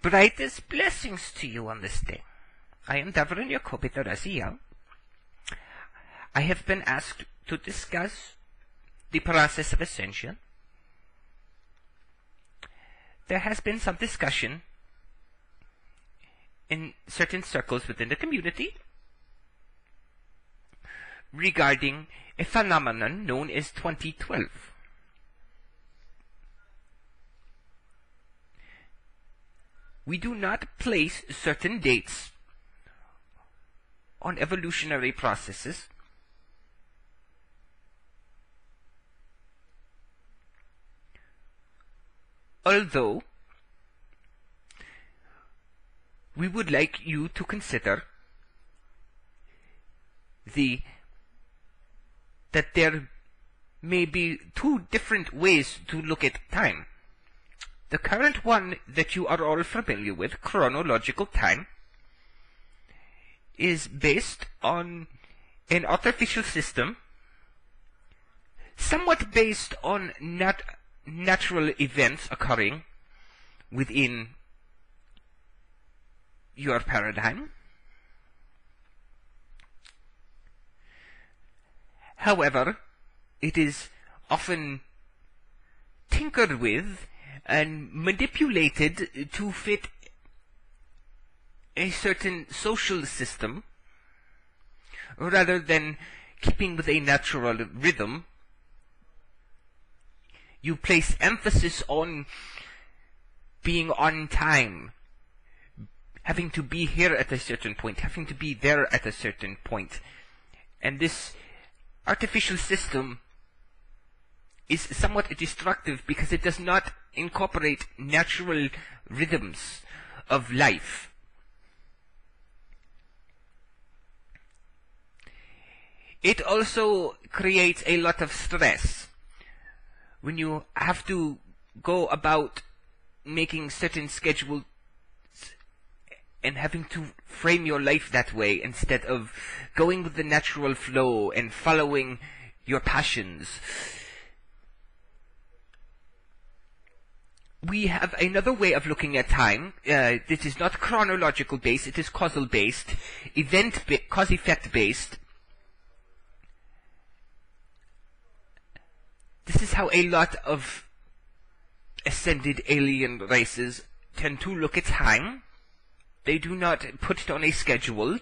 Brightest blessings to you on this day. I am Davrine, your co-Peter Raziel. I have been asked to discuss the process of ascension. There has been some discussion in certain circles within the community regarding a phenomenon known as 2012. We do not place certain dates on evolutionary processes, although we would like you to consider that there may be two different ways to look at time. The current one that you are all familiar with, chronological time, is based on an artificial system, somewhat based on natural events occurring within your paradigm. However, it is often tinkered with and manipulated to fit a certain social system rather than keeping with a natural rhythm. You place emphasis on being on time, having to be here at a certain point, having to be there at a certain point. And this artificial system is somewhat destructive because it does not incorporate natural rhythms of life. It also creates a lot of stress when you have to go about making certain schedules and having to frame your life that way instead of going with the natural flow and following your passions. We have another way of looking at time. This is not chronological based, it is causal based, cause-effect based. This is how a lot of ascended alien races tend to look at time. They do not put it on a schedule.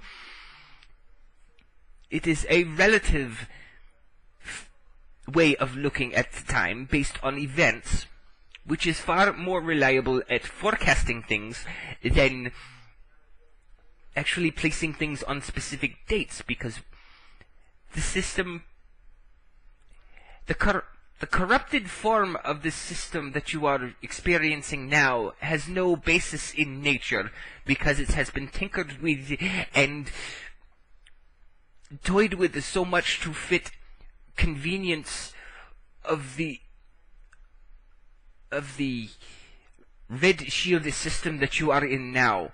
It is a relative way of looking at time based on events, which is far more reliable at forecasting things than actually placing things on specific dates, because the system, the corrupted form of the system that you are experiencing now has no basis in nature, because it has been tinkered with and toyed with so much to fit convenience of the red shield system that you are in now.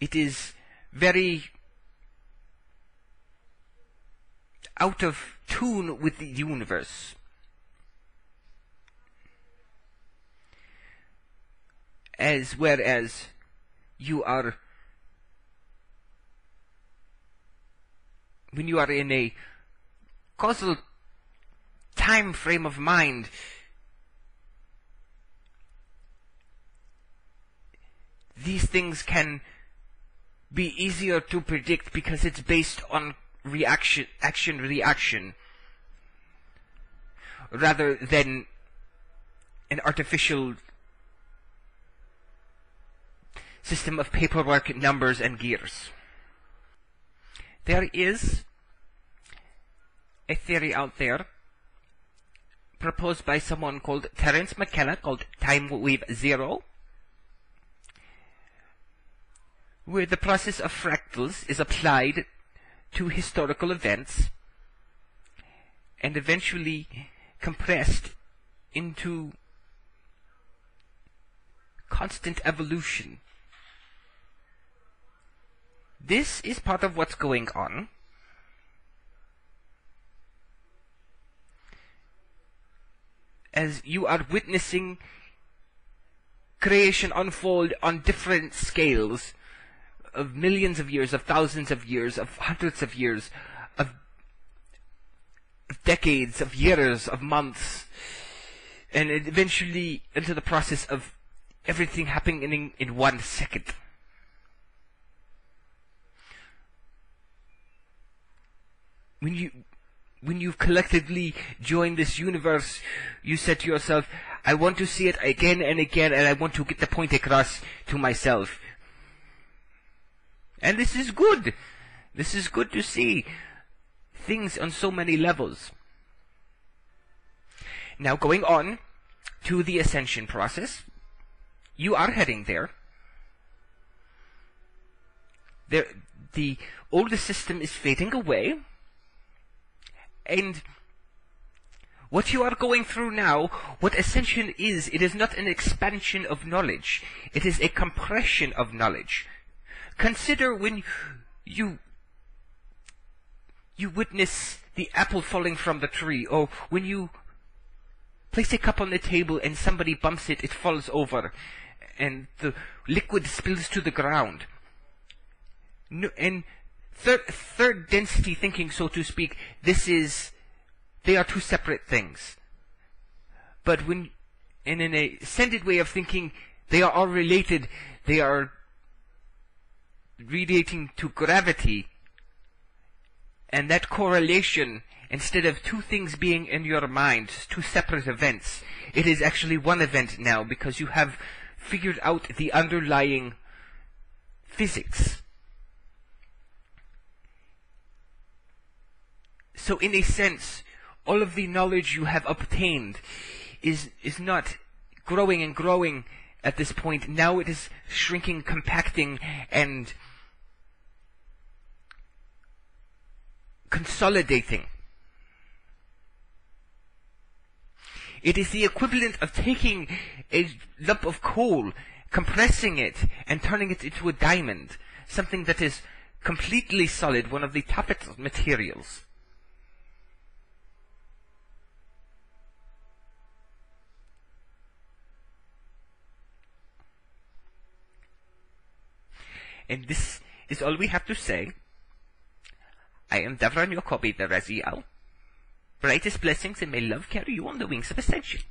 It is very out of tune with the universe. Whereas you are, when you are in a causal time frame of mind, these things can be easier to predict because it's based on action-reaction, rather than an artificial system of paperwork, numbers, and gears. There is a theory out there proposed by someone called Terence McKenna called timewave 0, where the process of fractals is applied to historical events and eventually compressed into constant evolution. This is part of what's going on. as you are witnessing creation unfold on different scales of millions of years, of thousands of years, of hundreds of years, of decades, of years, of months, and eventually into the process of everything happening in 1 second. When you've collectively joined this universe, you said to yourself, I want to see it again and again, and I want to get the point across to myself. And this is good. This is good to see things on so many levels. Now, going on to the ascension process, you are heading there. The older system is fading away. And what you are going through now, what ascension is, it is not an expansion of knowledge. It is a compression of knowledge. Consider when you witness the apple falling from the tree, or when you place a cup on the table and somebody bumps it, it falls over, and the liquid spills to the ground. No, and third density thinking, so to speak, they are two separate things. But in an ascended way of thinking, they are all related. They are relating to gravity. And that correlation, instead of two things being in your mind, two separate events, it is actually one event now, because you have figured out the underlying physics. So in a sense, all of the knowledge you have obtained is not growing and growing at this point. Now it is shrinking, compacting, and consolidating. It is the equivalent of taking a lump of coal, compressing it, and turning it into a diamond, something that is completely solid, one of the toughest materials. And this is all we have to say. I am Davrine, your copy, the Raziel. Brightest blessings, and may love carry you on the wings of ascension.